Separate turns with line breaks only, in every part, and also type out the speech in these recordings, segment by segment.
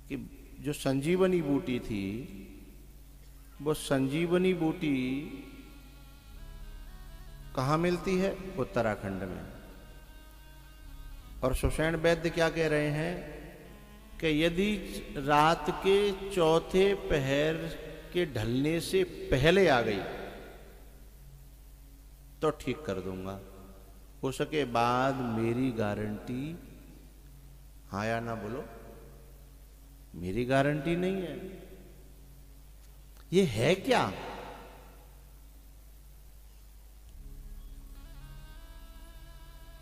कि जो संजीवनी बूटी थी, वो संजीवनी बूटी कहाँ मिलती है? उत्तराखंड में। और सुषेण वैद्य क्या कह रहे हैं कि यदि रात के चौथे पहर के ढलने से पहले आ गई तो ठीक कर दूंगा, हो सके बाद मेरी गारंटी। हाँ या ना बोलो, मेरी गारंटी नहीं है। ये है क्या?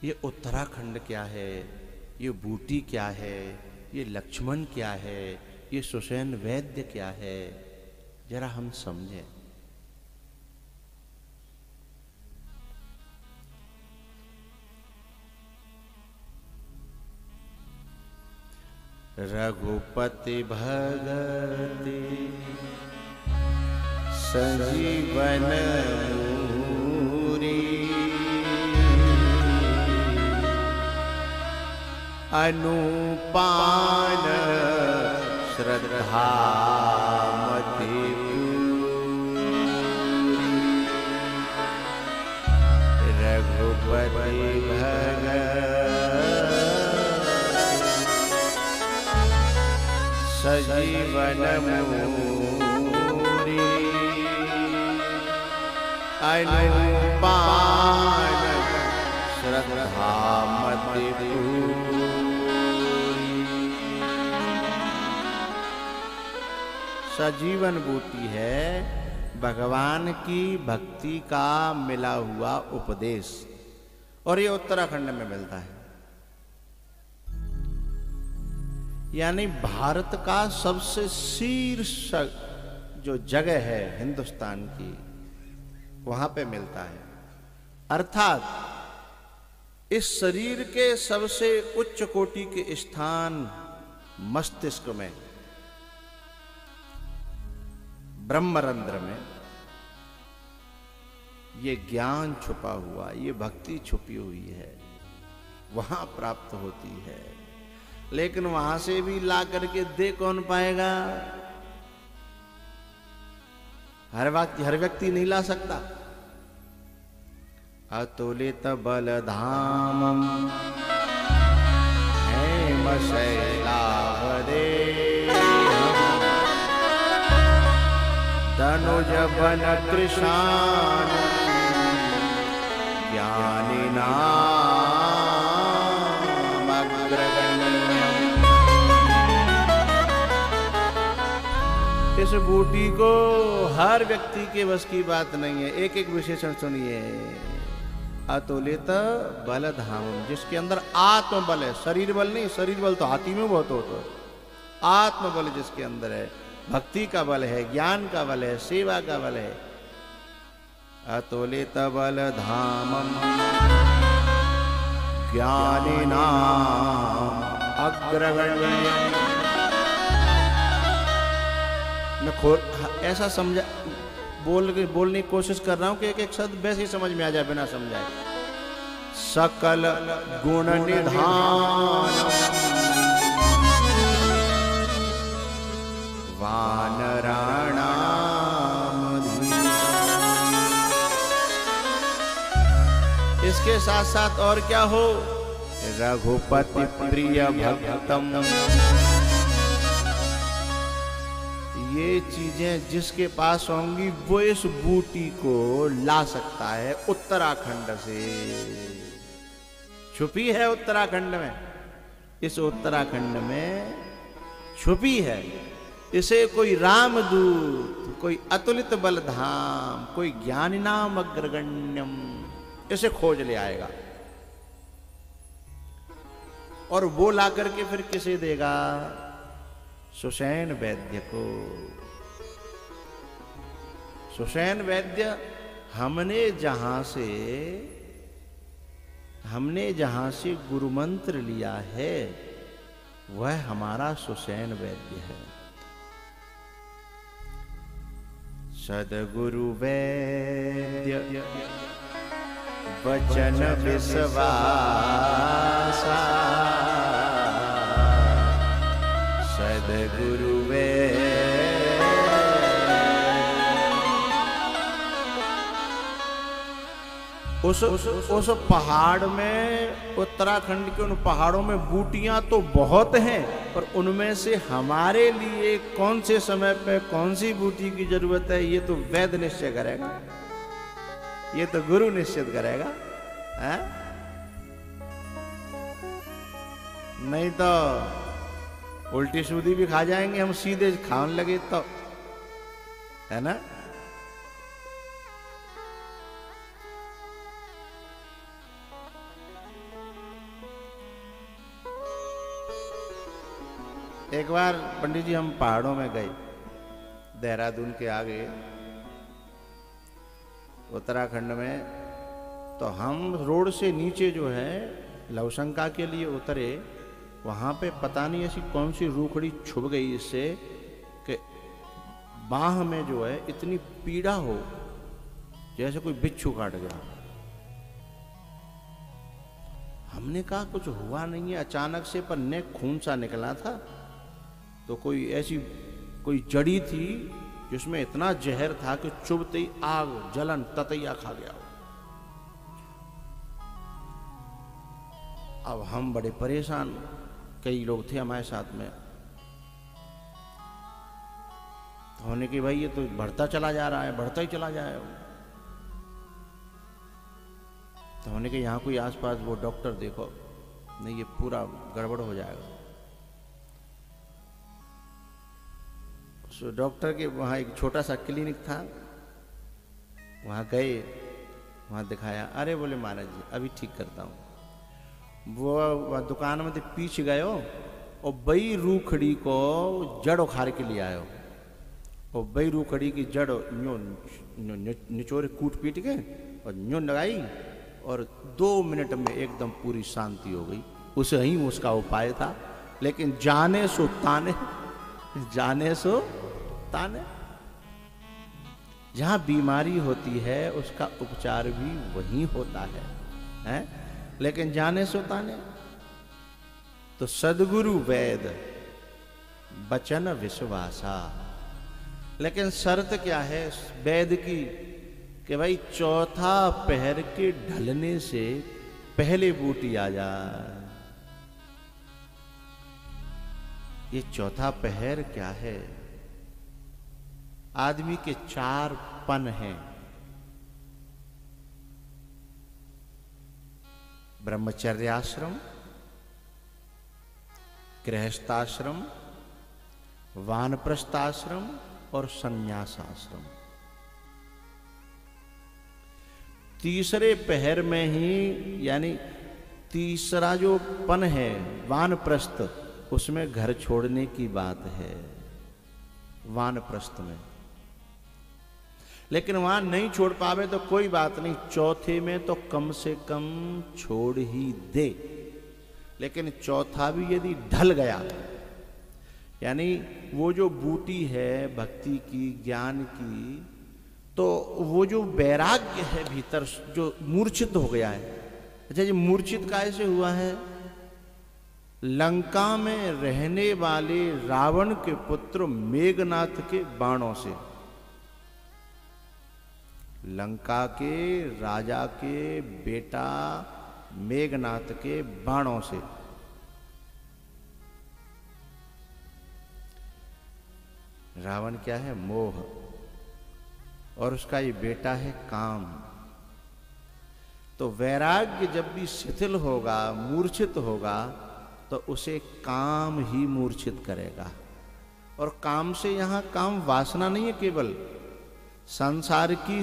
ये उत्तराखंड क्या है? ये बूटी क्या है? ये लक्ष्मण क्या है? ये सुषेण वैद्य क्या है? जरा हम समझें। रघुपति भगति संजीवन मूरी, अनुपान श्रद्धा मति रघुपति भगत सजीवन मूरी, अनुपान श्रद्धा मति सजीवन बूटी है भगवान की भक्ति का मिला हुआ उपदेश, और ये उत्तराखंड में मिलता है। यानी भारत का सबसे शीर्ष जो जगह है हिंदुस्तान की, वहां पे मिलता है। अर्थात इस शरीर के सबसे उच्च कोटि के स्थान मस्तिष्क में, ब्रह्मरंध्र में, ये ज्ञान छुपा हुआ, ये भक्ति छुपी हुई है, वहां प्राप्त होती है। लेकिन वहां से भी ला करके दे कौन पाएगा? हर व्यक्ति नहीं ला सकता। अतुलित बलधामम हेम शैलावरे तनुज बन कृशान ज्ञानिना इस बूटी को हर व्यक्ति के बस की बात नहीं है। एक एक विशेषण सुनिए। अतुलित बल धाम, जिसके अंदर आत्म बल है, शरीर बल नहीं। शरीर बल तो हाथी में बहुत होता है। आत्म बल जिसके अंदर है, भक्ति का बल है, ज्ञान का बल है, सेवा का बल है। अतुलित बल धामम ज्ञानिनाम अग्रगण्यम। मैं ऐसा समझा बोलने की कोशिश कर रहा हूं कि एक एक शब्द वैसे ही समझ में आ जाए बिना समझाए। सकल गुण निधान वानराणाम। इसके साथ साथ और क्या हो? रघुपति प्रिय भक्तम। ये चीजें जिसके पास होंगी वो इस बूटी को ला सकता है उत्तराखंड से। छुपी है उत्तराखंड में, इस उत्तराखंड में छुपी है। इसे कोई रामदूत, कोई अतुलित बलधाम, कोई ज्ञानिनाम अग्रगण्यम इसे खोज ले आएगा, और वो ला करके फिर किसे देगा? सुषेण वैद्य को। सुषेण वैद्य हमने जहां से गुरु मंत्र लिया है वह हमारा सुषेण वैद्य है। सद्गुरु वैद्य वचन विश्वासा, सद सदगुरु वे। उस पहाड़ में, उत्तराखंड के उन पहाड़ों में बूटियां तो बहुत हैं, पर उनमें से हमारे लिए कौन से समय पे कौन सी बूटी की जरूरत है, ये तो वैद्य निश्चय करेगा, ये तो गुरु निश्चित करेगा है? नहीं तो उल्टी सूदी भी खा जाएंगे हम, सीधे खाने लगे तो, है ना। एक बार पंडित जी हम पहाड़ों में गए, देहरादून के आगे उत्तराखंड में, तो हम रोड से नीचे जो है लवशंका के लिए उतरे। वहां पे पता नहीं ऐसी कौन सी रूखड़ी छुप गई इससे कि बाह में जो है इतनी पीड़ा हो जैसे कोई बिच्छू काट गया। हमने कहा कुछ हुआ नहीं है, अचानक से पर ने खून सा निकला था, तो कोई ऐसी कोई जड़ी थी जिसमें इतना जहर था कि चुभते ही आग जलन ततैया खा गया। अब हम बड़े परेशान, कई लोग थे हमारे साथ में, तो होने की भाई ये तो बढ़ता चला जा रहा है, बढ़ता ही चला जाए। तो होने के यहाँ कोई आसपास वो डॉक्टर देखो, नहीं ये पूरा गड़बड़ हो जाएगा। तो डॉक्टर के वहाँ एक छोटा सा क्लिनिक था, वहाँ गए, वहाँ दिखाया। अरे बोले महाराज जी अभी ठीक करता हूँ। वो दुकान में तो पीछे गए और बई रूखड़ी को जड़ उखाड़ के लिए आयो, और बई रूखड़ी की जड़ निचोरे कूट पीट के और न्यों लगाई, और 2 मिनट में एकदम पूरी शांति हो गई। उसे ही उसका उपाय था। लेकिन जाने सो ताने, जाने सो ताने, जहां बीमारी होती है उसका उपचार भी वही होता है? लेकिन जाने सो ताने। तो सदगुरु वैद बचन विश्वासा। लेकिन शर्त क्या है वैद की कि भाई चौथा पहर के ढलने से पहले बूटी आ जाए। ये चौथा पहर क्या है? आदमी के 4 पन हैं। ब्रह्मचर्याश्रम, गृहस्थाश्रम, वानप्रस्थाश्रम और संन्यासाश्रम। तीसरे पहर में ही, यानी तीसरा जो पन है वानप्रस्थ, उसमें घर छोड़ने की बात है वानप्रस्थ में। लेकिन वहां नहीं छोड़ पावे तो कोई बात नहीं, चौथे में तो कम से कम छोड़ ही दे। लेकिन चौथा भी यदि ढल गया, यानी वो जो बूटी है भक्ति की, ज्ञान की, तो वो जो वैराग्य है भीतर जो मूर्छित हो गया है। अच्छा जी मूर्छित कैसे हुआ है? लंका में रहने वाले रावण के पुत्र मेघनाथ के बाणों से, लंका के राजा के बेटा मेघनाथ के बाणों से। रावण क्या है? मोह, और उसका ये बेटा है काम। तो वैराग्य जब भी शिथिल होगा, मूर्छित होगा, तो उसे काम ही मूर्छित करेगा। और काम से यहां काम वासना नहीं है, केवल संसार की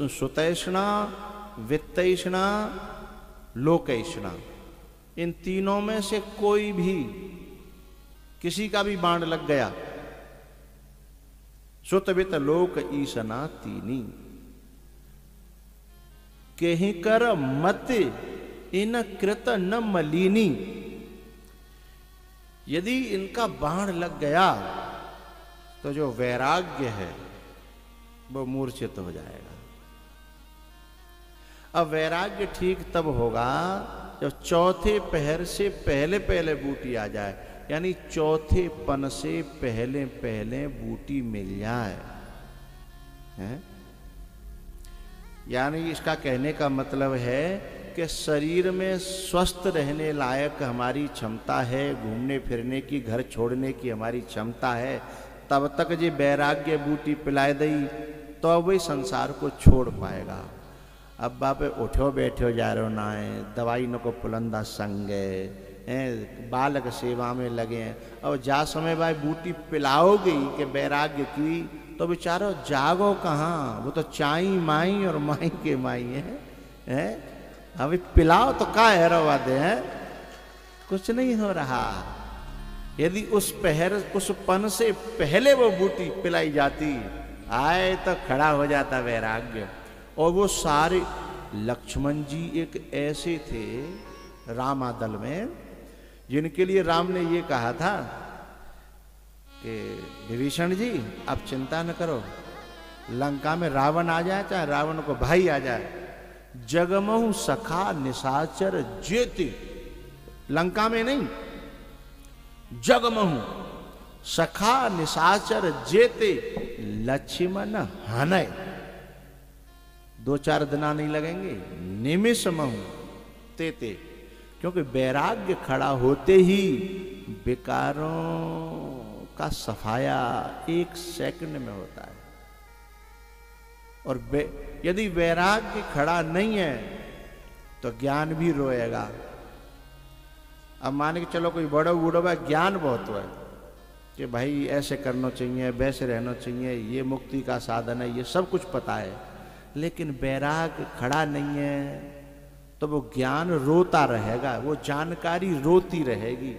सुतैषणा, वित्तैषणा, लोकैषणा, इन तीनों में से कोई भी, किसी का भी बाण लग गया, सुत वित्त लोक ईसना तीनी, केहि कर मत इन कृत न मलिनी। यदि इनका बाण लग गया तो जो वैराग्य है वो मूर्छित हो जाएगा। अब वैराग्य ठीक तब होगा जब चौथे पहर से पहले पहले बूटी आ जाए। यानी चौथे पन से पहले पहले बूटी मिल जाए है? यानी इसका कहने का मतलब है कि शरीर में स्वस्थ रहने लायक हमारी क्षमता है, घूमने फिरने की, घर छोड़ने की हमारी क्षमता है, तब तक जी वैराग्य बूटी पिलाए दई तो वही संसार को छोड़ पाएगा। अब बापे उठो बैठो जा रहे हो ना है, दवाई न को पुलंदा संग है, बालक सेवा में लगे हैं, और जा समय भाई बूटी पिलाओगी कि वैराग्य की तो बेचारो जागो कहाँ, वो तो चाई माई और माई के माई है? अभी पिलाओ तो का हैरवा दे है? कुछ नहीं हो रहा। यदि उस पन से पहले वो बूटी पिलाई जाती आए तो खड़ा हो जाता वैराग्य। और वो सारे लक्ष्मण जी एक ऐसे थे रामादल में जिनके लिए राम ने ये कहा था कि विभीषण जी आप चिंता न करो, लंका में रावण आ जाए चाहे रावण को भाई आ जाए, जगमहु सखा निशाचर जेति, लंका में नहीं, जगमहु सखा निशाचर जेते लक्ष्मण हनय, 2-4 दिना नहीं लगेंगे, निमिष महु तेते, क्योंकि वैराग्य खड़ा होते ही विकारों का सफाया 1 सेकंड में होता है। और यदि वैराग्य खड़ा नहीं है तो ज्ञान भी रोएगा। अब मान के चलो कोई बड़ो बूढ़ो है, ज्ञान बहुत है कि भाई ऐसे करना चाहिए, वैसे रहना चाहिए, ये मुक्ति का साधन है, ये सब कुछ पता है, लेकिन वैराग्य खड़ा नहीं है तो वो ज्ञान रोता रहेगा, वो जानकारी रोती रहेगी।